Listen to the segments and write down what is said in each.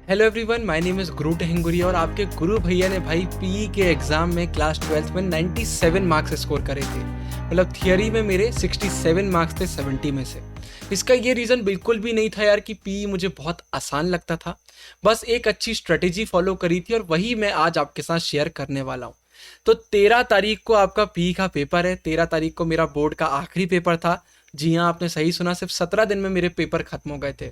Hello everyone, my name is गुरु टेहंगुरिया और आपके गुरु भैया ने भाई पीई के एग्ज़ाम में क्लास 12th में 97 मार्क्स स्कोर करे थे। मतलब थियरी में मेरे 67 मार्क्स थे 70 में से। इसका ये रीज़न बिल्कुल भी नहीं था यार कि पीई मुझे बहुत आसान लगता था। बस एक अच्छी स्ट्रेटेजी फॉलो करी थी और वही मैं आज आपके साथ शेयर करने वाला हूँ। तो 13 तारीख को आपका पीई का पेपर है। 13 तारीख को मेरा बोर्ड का आखिरी पेपर था। जी हाँ, आपने सही सुना, सिर्फ 17 दिन में मेरे पेपर खत्म हो गए थे।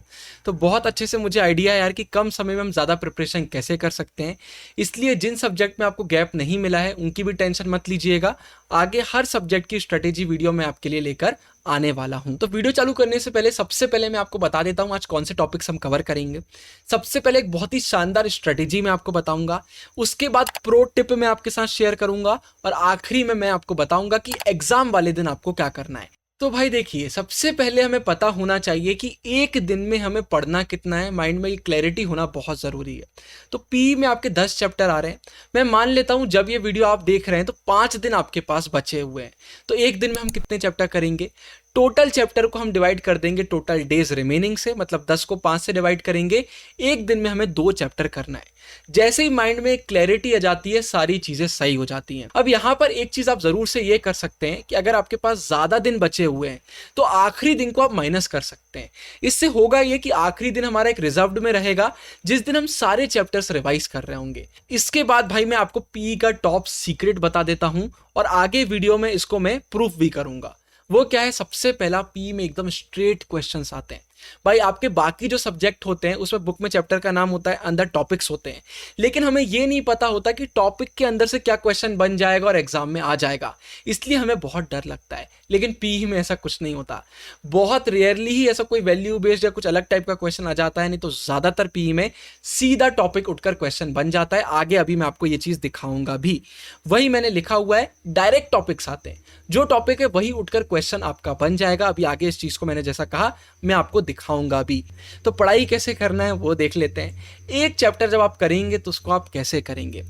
तो बहुत अच्छे से मुझे आइडिया है यार कि कम समय में हम ज़्यादा प्रिपरेशन कैसे कर सकते हैं। इसलिए जिन सब्जेक्ट में आपको गैप नहीं मिला है उनकी भी टेंशन मत लीजिएगा। आगे हर सब्जेक्ट की स्ट्रेटेजी वीडियो मैं आपके लिए लेकर आने वाला हूं। तो वीडियो चालू करने से पहले सबसे पहले मैं आपको बता देता हूं आज कौन से टॉपिक्स हम कवर करेंगे। सबसे पहले एक बहुत ही शानदार स्ट्रेटेजी मैं आपको बताऊंगा, उसके बाद प्रो टिप मैं आपके साथ शेयर करूंगा और आखिरी में मैं आपको बताऊंगा कि एग्जाम वाले दिन आपको क्या करना है। तो भाई देखिए, सबसे पहले हमें पता होना चाहिए कि एक दिन में हमें पढ़ना कितना है। माइंड में ये क्लैरिटी होना बहुत ज़रूरी है। तो पी में आपके 10 चैप्टर आ रहे हैं। मैं मान लेता हूँ जब ये वीडियो आप देख रहे हैं तो 5 दिन आपके पास बचे हुए हैं। तो एक दिन में हम कितने चैप्टर करेंगे? टोटल चैप्टर को हम डिवाइड कर देंगे टोटल डेज रिमेनिंग से, मतलब 10 को 5 से डिवाइड करेंगे। एक दिन में हमें 2 चैप्टर करना है। जैसे ही माइंड में एक क्लैरिटी आ जाती है, सारी चीजें सही हो जाती हैं। अब यहाँ पर एक चीज आप जरूर से ये कर सकते हैं कि अगर आपके पास ज्यादा दिन बचे हुए हैं तो आखिरी दिन को आप माइनस कर सकते हैं। इससे होगा ये कि आखिरी दिन हमारा एक रिजर्व्ड में रहेगा जिस दिन हम सारे चैप्टर्स रिवाइज कर रहे होंगे। इसके बाद भाई मैं आपको पी का टॉप सीक्रेट बता देता हूं और आगे वीडियो में इसको मैं प्रूफ भी करूंगा। वो क्या है? सबसे पहला, पी में एकदम स्ट्रेट क्वेश्चंस आते हैं। भाई आपके बाकी जो सब्जेक्ट होते हैं उसमें बुक में चैप्टर का नाम होता है, अंदर टॉपिक्स होते हैं, लेकिन हमें ये नहीं पता होता कि टॉपिक के अंदर से क्या क्वेश्चन बन जाएगा और एग्जाम में आ जाएगा। इसलिए हमें बहुत डर लगता है। लेकिन पी में ऐसा कुछ नहीं होता। बहुत रेयरली ही ऐसा कोई वैल्यू बेस्ड या कुछ अलग टाइप का क्वेश्चन आ जाता है, नहीं तो ज्यादातर पी में सीधा टॉपिक उठकर क्वेश्चन बन जाता है। आगे अभी मैं आपको ये चीज दिखाऊंगा भी। वही मैंने लिखा हुआ है, डायरेक्ट टॉपिक्स आते हैं। जो टॉपिक है वही उठकर क्वेश्चन आपका बन जाएगा। अभी आगे इस चीज को मैंने जैसा कहा मैं आपको दिखाऊंगा भी। तो पढ़ाई कैसे करना है वो देख लेते हैं। एक चैप्टर जब आप करेंगे तो उसको आप कैसे करेंगे?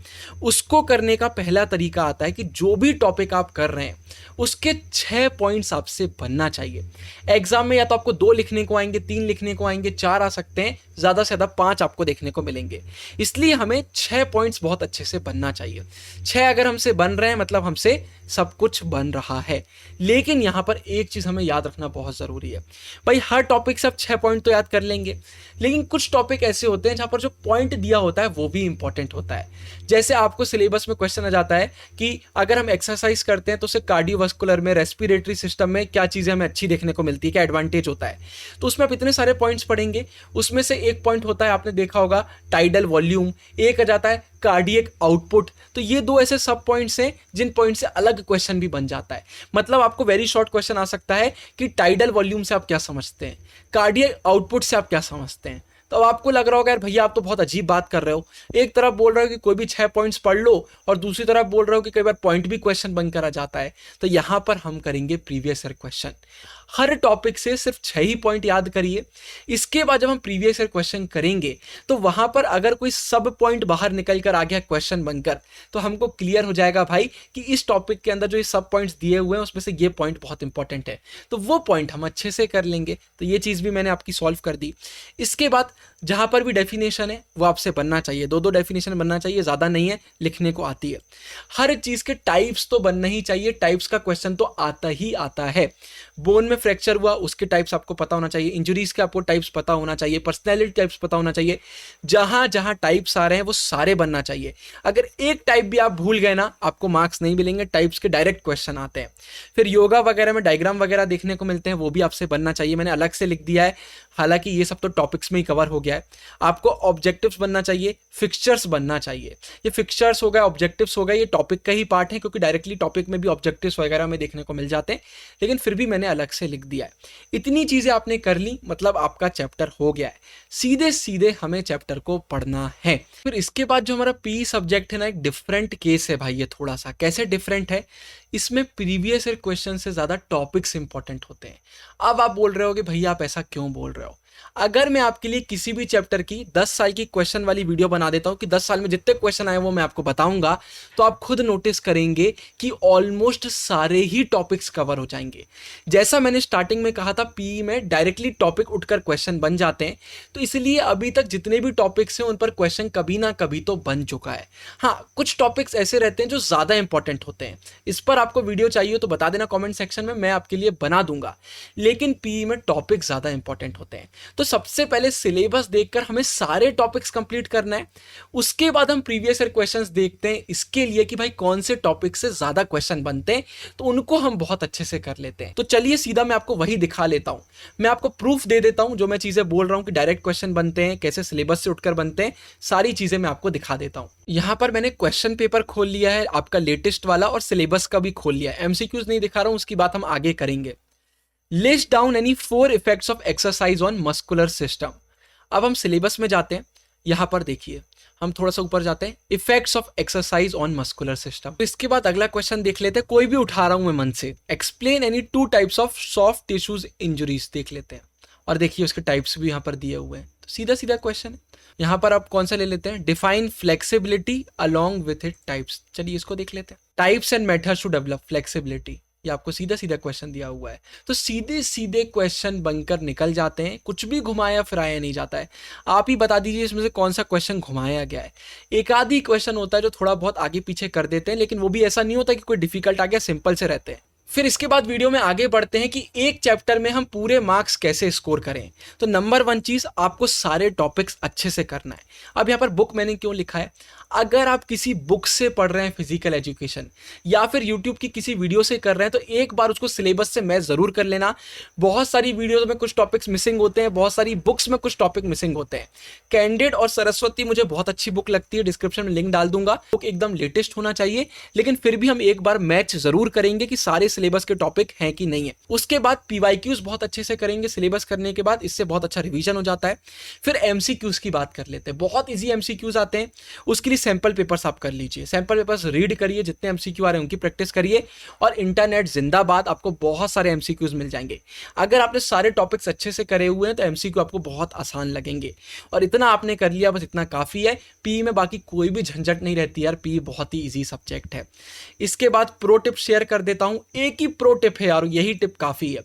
उसको करने का पहला तरीका आता है कि जो भी टॉपिक आप कर रहे हैं उसके 6 पॉइंट्स आपसे बनना चाहिए। एग्जाम में या तो आपको 2 लिखने को आएंगे, 3 लिखने को आएंगे, 4 आ सकते हैं, ज्यादा से ज्यादा 5 आपको देखने को मिलेंगे। इसलिए हमें 6 पॉइंट्स बहुत अच्छे से बनना चाहिए। 6 अगर हमसे बन रहे हैं मतलब हमसे सब कुछ बन रहा है। लेकिन यहां पर एक चीज हमें याद रखना बहुत जरूरी है। भाई हर टॉपिक से आप 6 पॉइंट तो याद कर लेंगे, लेकिन कुछ टॉपिक ऐसे होते हैं जहां पर जो पॉइंट दिया होता है वो भी इंपॉर्टेंट होता है। जैसे आपको सिलेबस में क्वेश्चन आ जाता है कि अगर हम एक्सरसाइज करते हैं तो उससे कार्डियोवास्कुलर में, रेस्पिरेटरी सिस्टम में क्या चीजें हमें अच्छी देखने को मिलती है, क्या एडवांटेज होता है। तो उसमें आप इतने सारे पॉइंट्स पढ़ेंगे। उसमें से एक पॉइंट होता है, आपने देखा होगा, टाइडल वॉल्यूम। एक आ जाता है कार्डियक आउटपुट। तो ये 2 ऐसे सब पॉइंट्स हैं जिन पॉइंट से अलग क्वेश्चन भी बन जाता है। मतलब आपको वेरी शॉर्ट क्वेश्चन आ सकता है कि टाइडल वॉल्यूम से आप क्या समझते हैं, कार्डियक आउटपुट से आप क्या समझते हैं। तो अब आपको लग रहा होगा यार भैया आप तो बहुत अजीब बात कर रहे हो। एक तरफ बोल रहे हो कि कोई भी 6 पॉइंट्स पढ़ लो और दूसरी तरफ बोल रहे हो कि कई बार पॉइंट भी क्वेश्चन बनकर आ जाता है। तो यहां पर हम करेंगे प्रीवियस ईयर क्वेश्चन। हर टॉपिक से सिर्फ 6 ही पॉइंट याद करिए। इसके बाद जब हम प्रीवियस ईयर क्वेश्चन करेंगे तो वहां पर अगर कोई सब पॉइंट बाहर निकल कर आ गया क्वेश्चन बनकर, तो हमको क्लियर हो जाएगा भाई कि इस टॉपिक के अंदर जो ये सब पॉइंट्स दिए हुए हैं उसमें से ये पॉइंट बहुत इंपॉर्टेंट है। तो वो पॉइंट हम अच्छे से कर लेंगे। तो ये चीज भी मैंने आपकी सॉल्व कर दी। इसके बाद जहां पर भी डेफिनेशन है वो आपसे बनना चाहिए। 2-2 डेफिनेशन बनना चाहिए, ज्यादा नहीं है, लिखने को आती है। हर चीज के टाइप्स तो बनना ही चाहिए। टाइप्स का क्वेश्चन तो आता ही आता है। बोन में फ्रैक्चर हुआ उसके टाइप्स आपको पता होना चाहिए। इंजुरीज के आपको टाइप्स पता होना चाहिए। पर्सनैलिटी टाइप्स पता होना चाहिए। जहां जहां टाइप्स आ रहे हैं वो सारे बनना चाहिए। अगर एक टाइप भी आप भूल गए ना, आपको मार्क्स नहीं मिलेंगे। टाइप्स के डायरेक्ट क्वेश्चन आते हैं। फिर योगा वगैरह में डायग्राम वगैरह देखने को मिलते हैं, वो भी आपसे बनना चाहिए। मैंने अलग से लिख दिया है, हालांकि ये सब तो टॉपिक्स में ही कवर हो गया है। आपको ऑब्जेक्टिव्स बनना चाहिए, फिक्सचर्स बनना चाहिए। ये फिक्सचर्स हो गए, ऑब्जेक्टिव्स हो गए, ये टॉपिक का ही पार्ट है क्योंकि डायरेक्टली टॉपिक में भी ऑब्जेक्टिव्स वगैरह में देखने को मिल जाते हैं, लेकिन फिर भी मैंने अलग से लिख दिया है। इतनी चीजें आपने कर ली मतलब आपका चैप्टर हो गया है। सीधे सीधे हमें चैप्टर को पढ़ना है। फिर इसके बाद जो हमारा पी सब्जेक्ट है ना, एक डिफरेंट केस है भाई। ये थोड़ा सा कैसे डिफरेंट है? इसमें प्रीवियस ईयर क्वेश्चन से ज्यादा टॉपिक्स इंपॉर्टेंट होते हैं। अब आप बोल रहे हो कि भैया आप ऐसा क्यों बोल रहे हो? अगर मैं आपके लिए किसी भी चैप्टर की 10 साल की क्वेश्चन वाली वीडियो बना देता हूं कि 10 साल में जितने क्वेश्चन आए वो मैं आपको बताऊंगा, तो आप खुद नोटिस करेंगे कि ऑलमोस्ट सारे ही टॉपिक्स कवर हो जाएंगे। जैसा मैंने स्टार्टिंग में कहा था, पीई में डायरेक्टली टॉपिक उठकर क्वेश्चन बन जाते हैं, तो इसलिए अभी तक जितने भी टॉपिक्स हैं उन पर क्वेश्चन कभी ना कभी तो बन चुका है। हाँ, कुछ टॉपिक्स ऐसे रहते हैं जो ज़्यादा इंपॉर्टेंट होते हैं, इस पर आपको वीडियो चाहिए तो बता देना कमेंट सेक्शन में, मैं आपके लिए बना दूंगा। लेकिन पीई में टॉपिक ज़्यादा इंपॉर्टेंट होते हैं, तो सबसे पहले सिलेबस देखकर हमें सारे टॉपिक्स कंप्लीट करना है। उसके बाद हम प्रीवियस ईयर क्वेश्चंस देखते हैं इसके लिए कि भाई कौन से टॉपिक से ज़्यादा क्वेश्चन बनते हैं, तो उनको हम बहुत अच्छे से कर लेते हैं। तो चलिए सीधा मैं आपको वही दिखा लेता हूँ, मैं आपको प्रूफ दे देता हूँ जो मैं चीज़ें बोल रहा हूँ कि डायरेक्ट क्वेश्चन बनते हैं, कैसे सिलेबस से उठकर बनते हैं, सारी चीज़ें मैं आपको दिखा देता हूँ। यहाँ पर मैंने क्वेश्चन पेपर खोल लिया है आपका लेटेस्ट वाला, और सिलेबस का भी खोल लिया है। एमसीक्यूज नहीं दिखा रहा हूँ, उसकी बात हम आगे करेंगे। List down any 4 effects of exercise on muscular system. अब हम सिलेबस में जाते हैं, यहां पर देखिए हम थोड़ा सा ऊपर जाते हैं, effects of exercise on muscular system. इसके बाद अगला क्वेश्चन देख लेते हैं, कोई भी उठा रहा हूं मैं मन से। Explain any 2 types of soft tissues injuries देख लेते हैं, और देखिए उसके टाइप्स भी यहां पर दिए हुए हैं। तो सीधा सीधा क्वेश्चन है, यहां पर आप कौन सा ले लेते हैं, define flexibility along with it types. चलिए इसको देख लेते हैं, types and methods to develop flexibility. ये आपको सीधा सीधा क्वेश्चन दिया हुआ है, तो सीधे सीधे क्वेश्चन बनकर निकल जाते हैं, कुछ भी घुमाया फिराया नहीं जाता है। आप ही बता दीजिए इसमें से कौन सा क्वेश्चन घुमाया गया है। एक आधी क्वेश्चन होता है जो थोड़ा बहुत आगे पीछे कर देते हैं, लेकिन वो भी ऐसा नहीं होता कि कोई डिफिकल्ट आ गया, सिंपल से रहते हैं। फिर इसके बाद वीडियो में आगे बढ़ते हैं कि एक चैप्टर में हम पूरे मार्क्स कैसे स्कोर करें। तो नंबर 1 चीज, आपको सारे टॉपिक्स अच्छे से करना है। अब यहाँ पर बुक मैंने क्यों लिखा है, अगर आप किसी बुक से पढ़ रहे हैं फिजिकल एजुकेशन, या फिर यूट्यूब की किसी वीडियो से कर रहे हैं, तो एक बार उसको सिलेबस से मैच जरूर कर लेना। बहुत सारी वीडियोज में कुछ टॉपिक्स मिसिंग होते हैं, बहुत सारी बुक्स में कुछ टॉपिक मिसिंग होते हैं। कैंडिड और सरस्वती मुझे बहुत अच्छी बुक लगती है, डिस्क्रिप्शन में लिंक डाल दूंगा। बुक एकदम लेटेस्ट होना चाहिए, लेकिन फिर भी हम एक बार मैच जरूर करेंगे कि सारे सिलेबस के टॉपिक हैं कि नहीं है। उसके बाद पीवाईक्यूज बहुत अच्छे से करेंगे सिलेबस करने के बाद, इससे बहुत अच्छा रिवीजन हो जाता है। फिर एमसीक्यूज की बात कर लेते हैं, बहुत इजी एमसीक्यूज आते हैं, उसके लिए सैंपल पेपर्स आप कर लीजिए, सैंपल पेपर्स रीड करिए, जितने एमसीक्यू आ रहे हैं उनकी प्रैक्टिस करिए, और इंटरनेट जिंदाबाद, आपको बहुत सारे एमसीक्यूज मिल जाएंगे। अगर आपने सारे टॉपिक्स अच्छे से करे हुए हैं तो एमसीक्यू आपको बहुत आसान लगेंगे, और इतना आपने कर लिया, बस इतना काफी है। पी में बाकी कोई भी झंझट नहीं रहती यार, पी बहुत ही ईजी सब्जेक्ट है। इसके बाद प्रो टिप शेयर कर देता हूं, एक ही प्रो टिप है यार, यही टिप काफी है।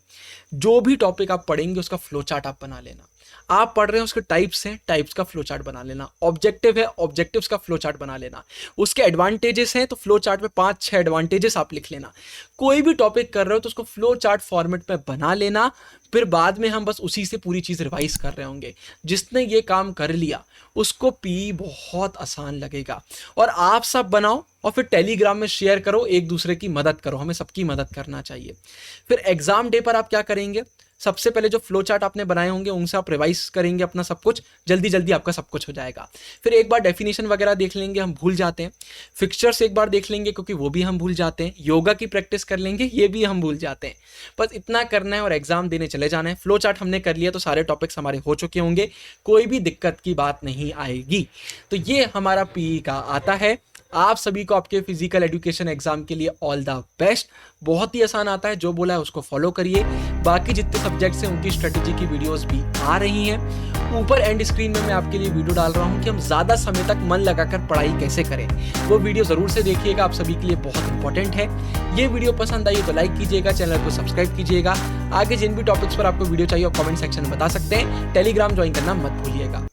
जो भी टॉपिक आप पढ़ेंगे उसका फ्लो चार्ट आप बना लेना। आप पढ़ रहे हैं उसके टाइप्स हैं, टाइप्स का फ्लो चार्ट बना लेना। ऑब्जेक्टिव है, ऑब्जेक्टिव्स का फ्लो चार्ट बना लेना। उसके एडवांटेजेस हैं तो फ्लो चार्ट में 5-6 एडवांटेजेस आप लिख लेना। कोई भी टॉपिक कर रहे हो तो उसको फ्लो चार्ट फॉर्मेट में बना लेना, फिर बाद में हम बस उसी से पूरी चीज रिवाइज कर रहे होंगे। जिसने ये काम कर लिया उसको पी बहुत आसान लगेगा। और आप सब बनाओ और फिर टेलीग्राम में शेयर करो, एक दूसरे की मदद करो, हमें सबकी मदद करना चाहिए। फिर एग्जाम डे पर आप क्या करेंगे, सबसे पहले जो फ्लो चार्ट आपने बनाए होंगे उनसे आप रिवाइज करेंगे अपना सब कुछ, जल्दी जल्दी आपका सब कुछ हो जाएगा। फिर एक बार डेफिनेशन वगैरह देख लेंगे, हम भूल जाते हैं। फिक्सचर्स एक बार देख लेंगे क्योंकि वो भी हम भूल जाते हैं। योगा की प्रैक्टिस कर लेंगे, ये भी हम भूल जाते हैं। बस इतना करना है और एग्जाम देने चले जाना है। फ्लो चार्ट हमने कर लिया तो सारे टॉपिक्स हमारे हो चुके होंगे, कोई भी दिक्कत की बात नहीं आएगी। तो ये हमारा पीई का आता है। आप सभी को आपके फिजिकल एजुकेशन एग्जाम के लिए ऑल द बेस्ट। बहुत ही आसान आता है, जो बोला है उसको फॉलो करिए। बाकी जितने सब्जेक्ट्स हैं उनकी स्ट्रेटेजी की वीडियोस भी आ रही हैं। ऊपर एंड स्क्रीन में मैं आपके लिए वीडियो डाल रहा हूं कि हम ज़्यादा समय तक मन लगाकर पढ़ाई कैसे करें, वो वीडियो ज़रूर से देखिएगा, आप सभी के लिए बहुत इंपॉर्टेंट है। ये वीडियो पसंद आई तो लाइक कीजिएगा, चैनल को सब्सक्राइब कीजिएगा। आगे जिन भी टॉपिक्स पर आपको वीडियो चाहिए आप कमेंट सेक्शन में बता सकते हैं। टेलीग्राम ज्वाइन करना मत भूलिएगा।